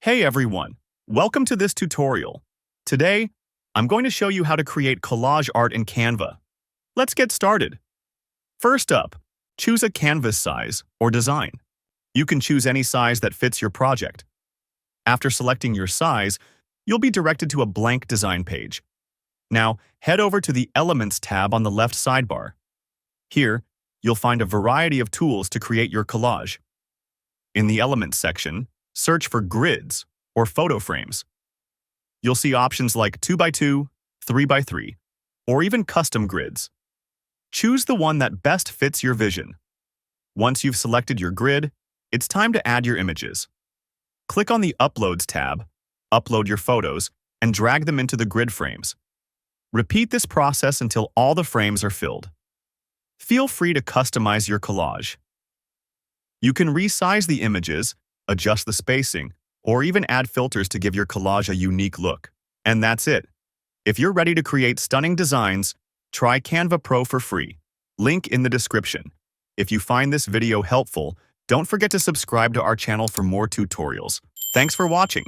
Hey everyone, welcome to this tutorial. Today, I'm going to show you how to create collage art in Canva. Let's get started. First up, choose a canvas size or design. You can choose any size that fits your project. After selecting your size, you'll be directed to a blank design page. Now, head over to the Elements tab on the left sidebar. Here, you'll find a variety of tools to create your collage. In the Elements section, search for grids or photo frames. You'll see options like 2x2, 3x3, or even custom grids. Choose the one that best fits your vision. Once you've selected your grid, it's time to add your images. Click on the Uploads tab, upload your photos, and drag them into the grid frames. Repeat this process until all the frames are filled. Feel free to customize your collage. You can resize the images, adjust the spacing, or even add filters to give your collage a unique look. And that's it. If you're ready to create stunning designs, try Canva Pro for free. Link in the description. If you find this video helpful, don't forget to subscribe to our channel for more tutorials. Thanks for watching.